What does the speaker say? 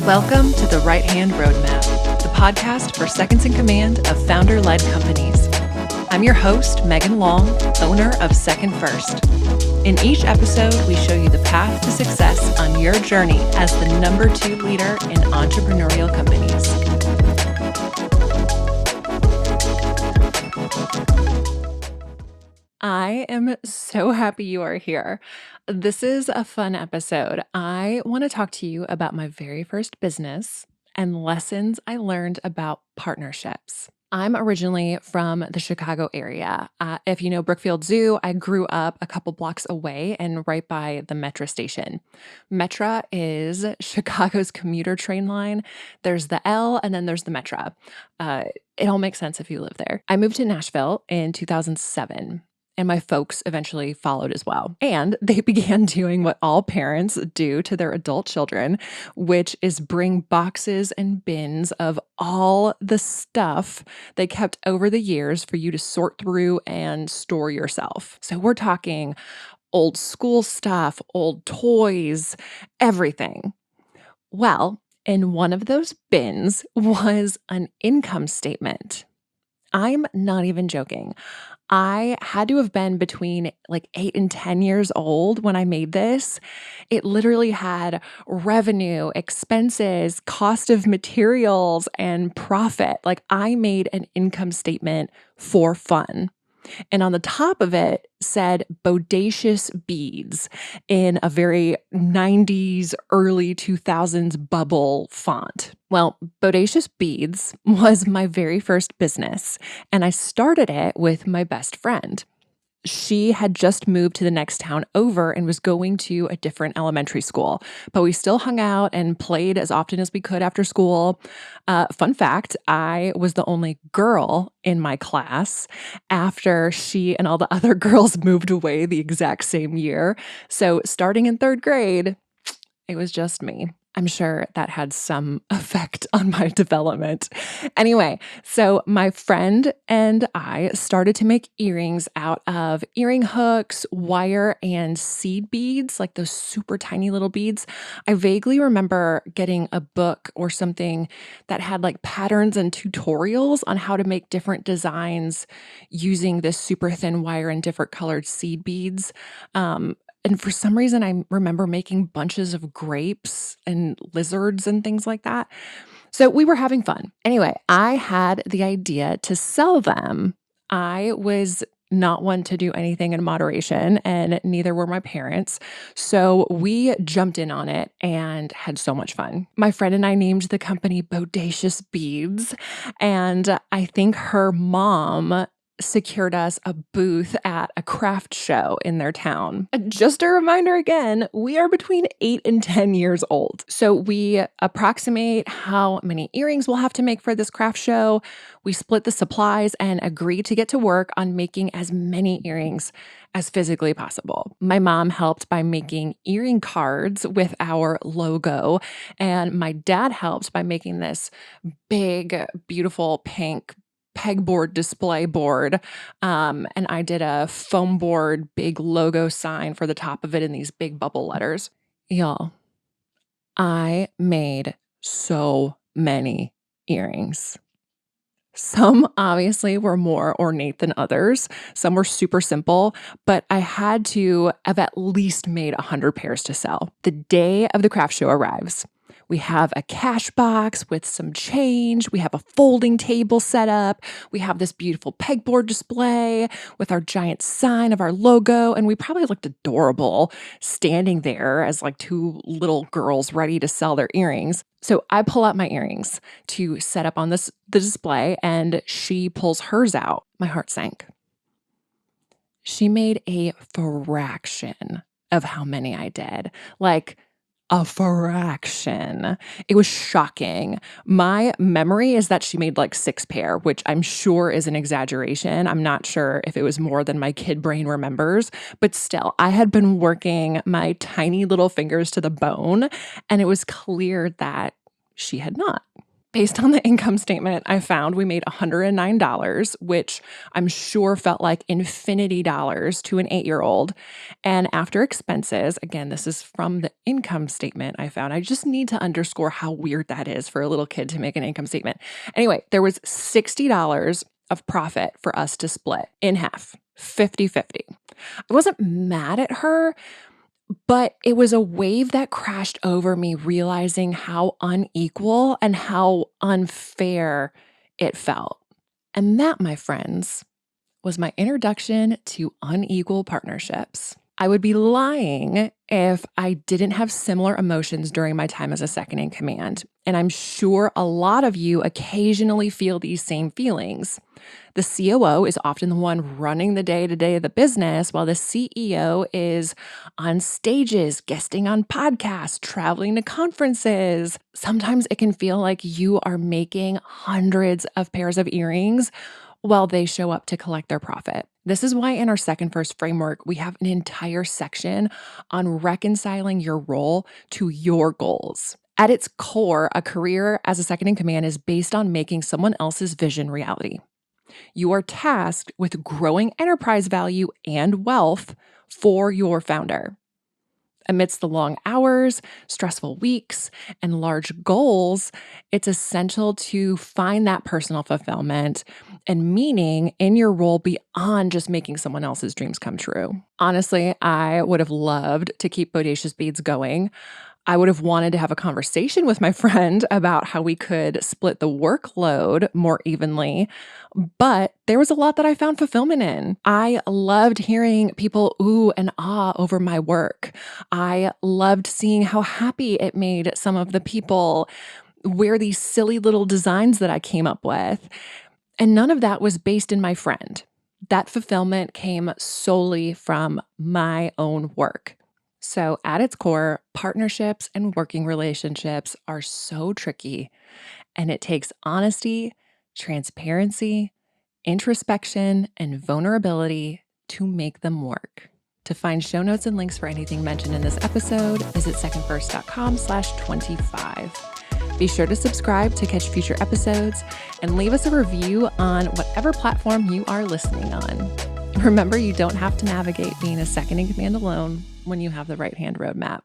Welcome to the Right Hand Roadmap, the podcast for seconds in command of founder-led companies. I'm your host, Megan Long, owner of Second First. In each episode, we show you the path to success on your journey as the #2 leader in entrepreneurial companies. I am so happy you are here. This is a fun episode. I want to talk to you about my very first business and lessons I learned about partnerships. I'm originally from the Chicago area. If you know Brookfield Zoo, I grew up a couple blocks away and right by the Metra station. Metra is Chicago's commuter train line. There's the L and then there's the Metra. It all makes sense if you live there. I moved to Nashville in 2007. And my folks eventually followed as well. And they began doing what all parents do to their adult children, which is bring boxes and bins of all the stuff they kept over the years for you to sort through and store yourself. So we're talking old school stuff, old toys, everything. Well, in one of those bins was an income statement. I'm not even joking. I had to have been between like 8 and 10 years old when I made this. It literally had revenue, expenses, cost of materials, and profit. Like I made an income statement for fun. And on the top of it said Bodacious Beads in a very 90s, early 2000s bubble font. Well, Bodacious Beads was my very first business, and I started it with my best friend. She had just moved to the next town over and was going to a different elementary school, but we still hung out and played as often as we could after school. Fun fact, I was the only girl in my class after she and all the other girls moved away the exact same year. So starting in 3rd grade, it was just me. I'm sure that had some effect on my development. Anyway, so my friend and I started to make earrings out of earring hooks, wire, and seed beads, like those super tiny little beads. I vaguely remember getting a book or something that had like patterns and tutorials on how to make different designs using this super thin wire and different colored seed beads. And for some reason, I remember making bunches of grapes and lizards and things like that. So we were having fun. Anyway, I had the idea to sell them. I was not one to do anything in moderation, and neither were my parents. So we jumped in on it and had so much fun. My friend and I named the company Bodacious Beads, and I think her mom secured us a booth at a craft show in their town. Just a reminder again, we are between 8 and 10 years old. So we approximate how many earrings we'll have to make for this craft show. We split the supplies and agreed to get to work on making as many earrings as physically possible. My mom helped by making earring cards with our logo, and my dad helped by making this big, beautiful pink pegboard display board. And I did a foam board, big logo sign for the top of it in these big bubble letters. Y'all, I made so many earrings. Some obviously were more ornate than others. Some were super simple, but I had to have at least made 100 pairs to sell. The day of the craft show arrives. We have a cash box with some change. We have a folding table set up. We have this beautiful pegboard display with our giant sign of our logo. And we probably looked adorable standing there as like 2 little girls ready to sell their earrings. So I pull out my earrings to set up on the display, and she pulls hers out. My heart sank. She made a fraction of how many I did. Like a fraction. It was shocking. My memory is that she made like 6 pair, which I'm sure is an exaggeration. I'm not sure if it was more than my kid brain remembers, but still, I had been working my tiny little fingers to the bone, and it was clear that she had not. Based on the income statement I found, we made $109, which I'm sure felt like infinity dollars to an 8-year-old. And after expenses, again, this is from the income statement I found. I just need to underscore how weird that is for a little kid to make an income statement. Anyway, there was $60 of profit for us to split in half, 50-50. I wasn't mad at her, but it was a wave that crashed over me, realizing how unequal and how unfair it felt. And that, my friends, was my introduction to unequal partnerships. I would be lying if I didn't have similar emotions during my time as a second in command. And I'm sure a lot of you occasionally feel these same feelings. The COO is often the one running the day-to-day of the business, while the CEO is on stages, guesting on podcasts, traveling to conferences. Sometimes it can feel like you are making hundreds of pairs of earrings while they show up to collect their profit. This is why in our second first framework, we have an entire section on reconciling your role to your goals. At its core, a career as a second in command is based on making someone else's vision reality. You are tasked with growing enterprise value and wealth for your founder. Amidst the long hours, stressful weeks, and large goals, it's essential to find that personal fulfillment and meaning in your role beyond just making someone else's dreams come true. Honestly, I would have loved to keep Bodacious Beads going. I would have wanted to have a conversation with my friend about how we could split the workload more evenly, but there was a lot that I found fulfillment in. I loved hearing people ooh and ah over my work. I loved seeing how happy it made some of the people wear these silly little designs that I came up with. And none of that was based in my friend. That fulfillment came solely from my own work. So at its core, partnerships and working relationships are so tricky, and it takes honesty, transparency, introspection, and vulnerability to make them work. To find show notes and links for anything mentioned in this episode, visit secondfirst.com/25. Be sure to subscribe to catch future episodes and leave us a review on whatever platform you are listening on. Remember, you don't have to navigate being a second in command alone when you have the right hand roadmap.